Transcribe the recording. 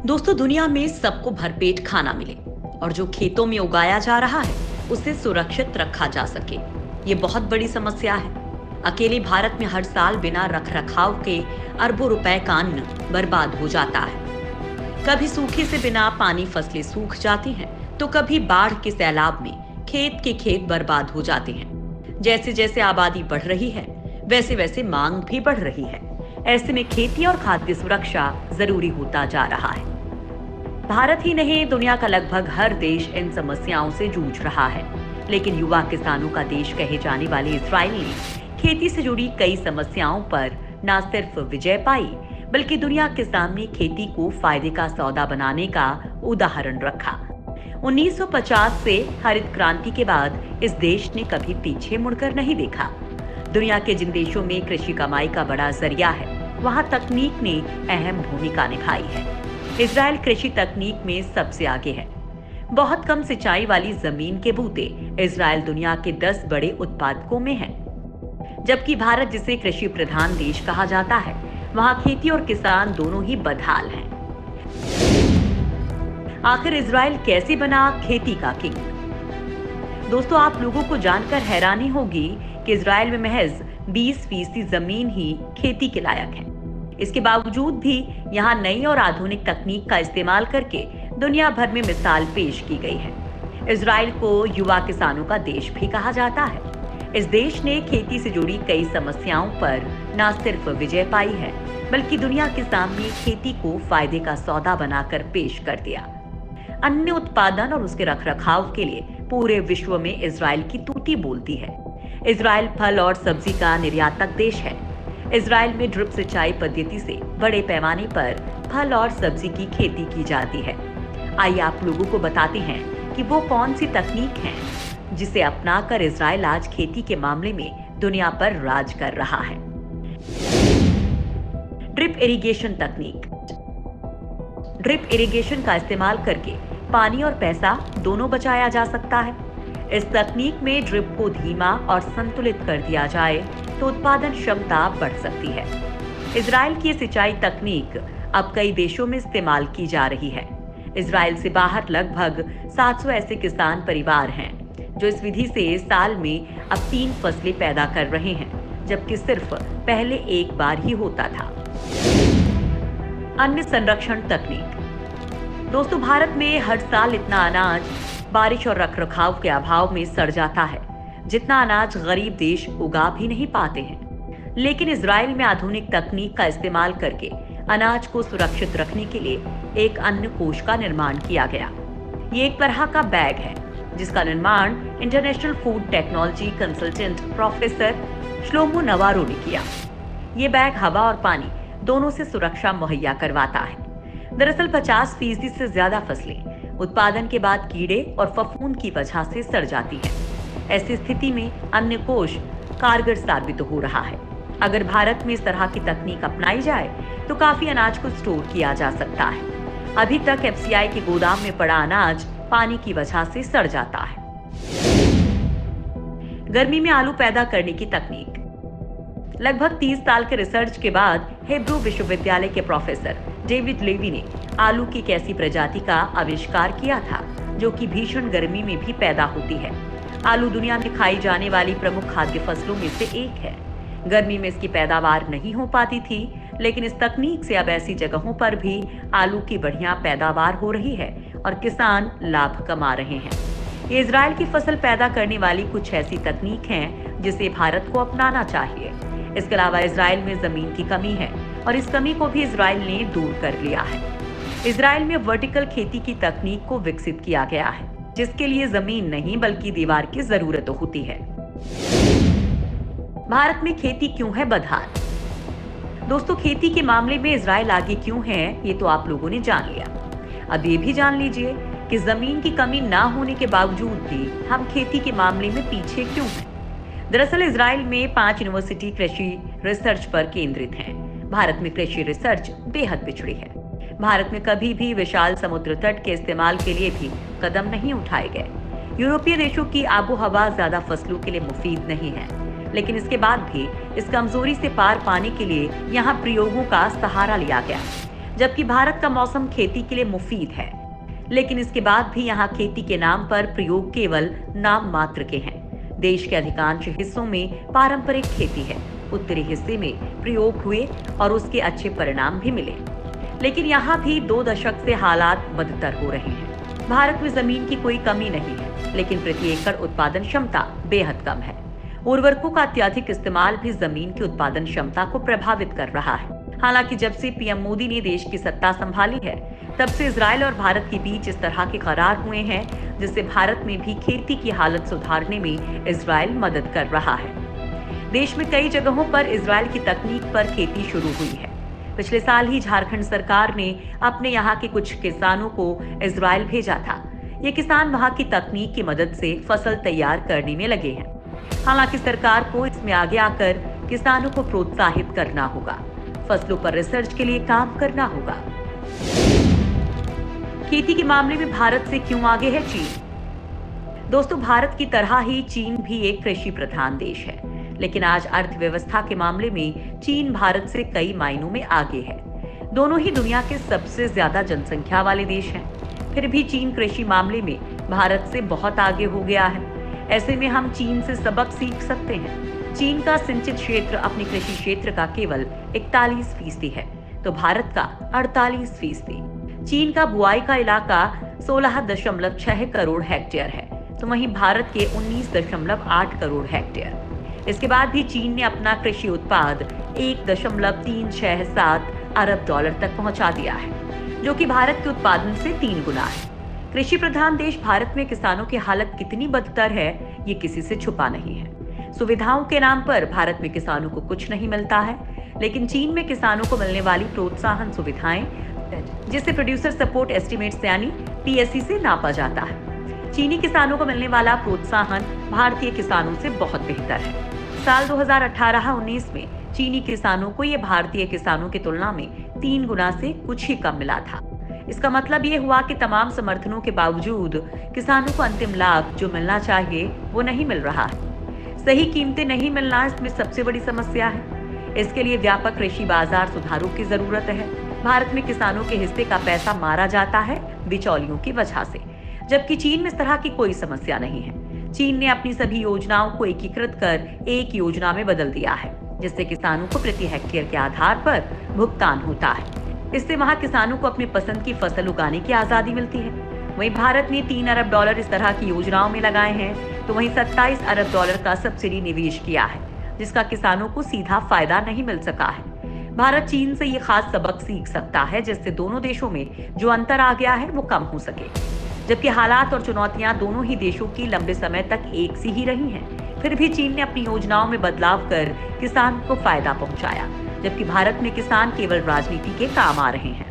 दोस्तों, दुनिया में सबको भरपेट खाना मिले और जो खेतों में उगाया जा रहा है उसे सुरक्षित रखा जा सके, ये बहुत बड़ी समस्या है। अकेले भारत में हर साल बिना रख रखाव के अरबों रुपए का अन्न बर्बाद हो जाता है। कभी सूखे से बिना पानी फसलें सूख जाती हैं, तो कभी बाढ़ के सैलाब में खेत के खेत बर्बाद हो जाते हैं। जैसे जैसे आबादी बढ़ रही है, वैसे वैसे मांग भी बढ़ रही है। ऐसे में खेती और खाद्य सुरक्षा जरूरी होता जा रहा है। भारत ही नहीं, दुनिया का लगभग हर देश इन समस्याओं से जूझ रहा है। लेकिन युवा किसानों का देश कहे जाने वाले इजराइल ने खेती से जुड़ी कई समस्याओं पर न सिर्फ विजय पाई, बल्कि दुनिया के सामने खेती को फायदे का सौदा बनाने का उदाहरण रखा। 1950 से हरित क्रांति के बाद इस देश ने कभी पीछे मुड़कर नहीं देखा। दुनिया के जिन देशों में कृषि कमाई का बड़ा जरिया है, वहां तकनीक ने अहम भूमिका निभाई है। इजराइल कृषि तकनीक में सबसे आगे है। बहुत कम सिंचाई वाली जमीन के बूते इजराइल दुनिया के 10 बड़े उत्पादकों में है। जबकि भारत, जिसे कृषि प्रधान देश कहा जाता है, वहां खेती और किसान दोनों ही बदहाल हैं। आखिर इजराइल कैसे बना खेती का किंग? दोस्तों, आप लोगों को जानकर हैरानी होगी कि इजराइल में महज 20% जमीन ही खेती के लायक है। इसके बावजूद भी यहाँ नई और आधुनिक तकनीक का इस्तेमाल करके दुनिया भर में मिसाल पेश की गई है। इजराइल को युवा किसानों का देश भी कहा जाता है। इस देश ने खेती से जुड़ी कई समस्याओं पर न सिर्फ विजय पाई है, बल्कि दुनिया के सामने खेती को फायदे का सौदा बनाकर पेश कर दिया। अन्न उत्पादन और उसके रखरखाव के लिए पूरे विश्व में इजराइल की तूती बोलती है। इजराइल फल और सब्जी का निर्यातक देश है। इजराइल में ड्रिप सिंचाई पद्धति से बड़े पैमाने पर फल और सब्जी की खेती की जाती है। आइए आप लोगों को बताते हैं कि वो कौन सी तकनीक है जिसे अपनाकर इजराइल आज खेती के मामले में दुनिया पर राज कर रहा है। ड्रिप इरिगेशन तकनीक। ड्रिप इरिगेशन का इस्तेमाल करके पानी और पैसा दोनों बचाया जा सकता है। इस तकनीक में ड्रिप को धीमा और संतुलित कर दिया जाए तो उत्पादन क्षमता बढ़ सकती है। इजराइल की सिंचाई तकनीक अब कई देशों में इस्तेमाल की जा रही है। इजराइल से बाहर लगभग 700 ऐसे किसान परिवार हैं जो इस विधि से साल में अब 3 फसलें पैदा कर रहे हैं, जबकि सिर्फ पहले एक बार ही होता था। अन्न संरक्षण तकनीक। दोस्तों, भारत में हर साल इतना अनाज बारिश और रखरखाव के अभाव में सड़ जाता है जितना अनाज गरीब देश उगा भी नहीं पाते हैं। लेकिन इजराइल में आधुनिक तकनीक का इस्तेमाल करके अनाज को सुरक्षित रखने के लिए एक अन्न कोष का निर्माण किया गया। ये एक तरह का बैग है जिसका निर्माण international food technology consultant professor Shlomo नवारो ने किया। ये बैग हवा और पानी दोनों से सुरक्षा मुहैया करवाता है। दरअसल 50% से ज्यादा फसलें उत्पादन के बाद कीड़े और फफूंद की वजह से सड़ जाती है। ऐसी स्थिति में अन्न कोष कारगर साबित हो रहा है। अगर भारत में इस तरह की तकनीक अपनाई जाए तो काफी अनाज को स्टोर किया जा सकता है। अभी तक एफसीआई के गोदाम में पड़ा अनाज पानी की वजह से सड़ जाता है। गर्मी में आलू पैदा करने की तकनीक। लगभग 30 साल के रिसर्च के बाद हिब्रू विश्वविद्यालय के प्रोफेसर डेविड लेवी ने आलू की एक ऐसी प्रजाति का आविष्कार किया था जो कि भीषण गर्मी में भी पैदा होती है। आलू दुनिया में खाई जाने वाली प्रमुख खाद्य फसलों में से एक है। गर्मी में इसकी पैदावार नहीं हो पाती थी, लेकिन इस तकनीक से अब ऐसी जगहों पर भी आलू की बढ़िया पैदावार हो रही है और किसान लाभ कमा रहे हैं। ये इजराइल की फसल पैदा करने वाली कुछ ऐसी तकनीक हैं जिसे भारत को अपनाना चाहिए। इसके अलावा इजराइल में जमीन की कमी है और इस कमी को भी इजराइल ने दूर कर लिया है। इजराइल में वर्टिकल खेती की तकनीक को विकसित किया गया है, जिसके लिए जमीन नहीं बल्कि दीवार की जरूरत होती है। भारत में खेती क्यों है बदहाल? दोस्तों, खेती के मामले में इजराइल आगे क्यों है, ये तो आप लोगों ने जान लिया। अब ये भी जान लीजिए कि जमीन की कमी ना होने के बावजूद भी हम खेती के मामले में पीछे क्यों हैं। दरअसल इजराइल में 5 यूनिवर्सिटी कृषि रिसर्च पर केंद्रित हैं। भारत में कृषि रिसर्च बेहद पिछड़ी है। भारत में कभी भी विशाल समुद्र तट के इस्तेमाल के लिए भी कदम नहीं उठाए गए। यूरोपीय देशों की आबो हवा ज्यादा फसलों के लिए मुफीद नहीं है, लेकिन इसके बाद भी इस कमजोरी से पार पाने के लिए यहाँ प्रयोगों का सहारा लिया गया। जबकि भारत का मौसम खेती के लिए मुफीद है। लेकिन इसके बाद भी यहाँ खेती के नाम पर प्रयोग केवल नाम मात्र के हैं। देश के अधिकांश हिस्सों में पारंपरिक खेती है। उत्तरी हिस्से में प्रयोग हुए और उसके अच्छे परिणाम भी मिले। लेकिन यहाँ भी 2 दशक से हालात बदतर हो रहे हैं। भारत में जमीन की कोई कमी नहीं है, लेकिन प्रति एकड़ उत्पादन क्षमता बेहद कम है। उर्वरकों का अत्यधिक इस्तेमाल भी जमीन की उत्पादन क्षमता को प्रभावित कर रहा है। हालांकि जब से पीएम मोदी ने देश की सत्ता संभाली है, तब से इजराइल और भारत के बीच इस तरह के करार हुए हैं, जिससे भारत में भी खेती की हालत सुधारने में इजराइल मदद कर रहा है। देश में कई जगहों पर इजराइल की तकनीक पर खेती शुरू हुई है। पिछले साल ही झारखंड सरकार ने अपने यहाँ के कुछ किसानों को इजराइल भेजा था। ये किसान वहाँ की तकनीक की मदद से फसल तैयार करने में लगे हैं। हालांकि सरकार को इसमें आगे आकर किसानों को प्रोत्साहित करना होगा, फसलों पर रिसर्च के लिए काम करना होगा। खेती के मामले में भारत से क्यों आगे है चीन? दोस्तों, भारत की तरह ही चीन भी एक कृषि प्रधान देश है, लेकिन आज अर्थव्यवस्था के मामले में चीन भारत से कई मायनों में आगे है। दोनों ही दुनिया के सबसे ज्यादा जनसंख्या वाले देश हैं। फिर भी चीन कृषि मामले में भारत से बहुत आगे हो गया है। ऐसे में हम चीन से सबक सीख सकते हैं। चीन का सिंचित क्षेत्र अपने कृषि क्षेत्र का केवल 41% है, तो भारत का 48%। चीन का बुआई का इलाका 16.6 करोड़ हेक्टेयर है, तो वहीं भारत के 19.8 करोड़ हेक्टेयर। इसके बाद भी चीन ने अपना कृषि उत्पाद 1.367 अरब डॉलर तक पहुंचा दिया है, जो कि भारत के उत्पादन से 3 गुना है। कृषि प्रधान देश भारत में किसानों की हालत कितनी बदतर है, ये किसी से छुपा नहीं है। सुविधाओं के नाम पर भारत में किसानों को कुछ नहीं मिलता है, लेकिन चीन में किसानों को मिलने वाली प्रोत्साहन सुविधाएं, जिसे प्रोड्यूसर सपोर्ट एस्टिमेट्स यानी PSE से नापा जाता है। चीनी किसानों को मिलने वाला प्रोत्साहन भारतीय किसानों से बहुत बेहतर है। साल 2018-19 में चीनी किसानों को ये भारतीय किसानों की तुलना में 3 गुना से कुछ ही कम मिला था। इसका मतलब ये हुआ कि तमाम समर्थनों के बावजूद किसानों को अंतिम लाभ जो मिलना चाहिए वो नहीं मिल रहा है। सही कीमतें नहीं मिलना इसमें सबसे बड़ी समस्या है। इसके लिए व्यापक कृषि बाजार सुधारों की जरूरत है। भारत में किसानों के हिस्से का पैसा मारा जाता है बिचौलियों की वजह से, जबकि चीन में इस तरह की कोई समस्या नहीं है। चीन ने अपनी सभी योजनाओं को एकीकृत कर एक योजना में बदल दिया है, जिससे किसानों को प्रति हेक्टेयर के आधार पर भुगतान होता है। इससे वहाँ किसानों को अपनी पसंद की फसल उगाने की आजादी मिलती है। वहीं भारत ने 3 अरब डॉलर इस तरह की योजनाओं में लगाए हैं, तो वहीं 27 अरब डॉलर का सब्सिडी निवेश किया है, जिसका किसानों को सीधा फायदा नहीं मिल सका है। भारत चीन से ये खास सबक सीख सकता है, जिससे दोनों देशों में जो अंतर आ गया है वो कम हो सके। जबकि हालात और चुनौतियां दोनों ही देशों की लंबे समय तक एक सी ही रही हैं, फिर भी चीन ने अपनी योजनाओं में बदलाव कर किसान को फायदा पहुंचाया, जबकि भारत में किसान केवल राजनीति के काम आ रहे हैं।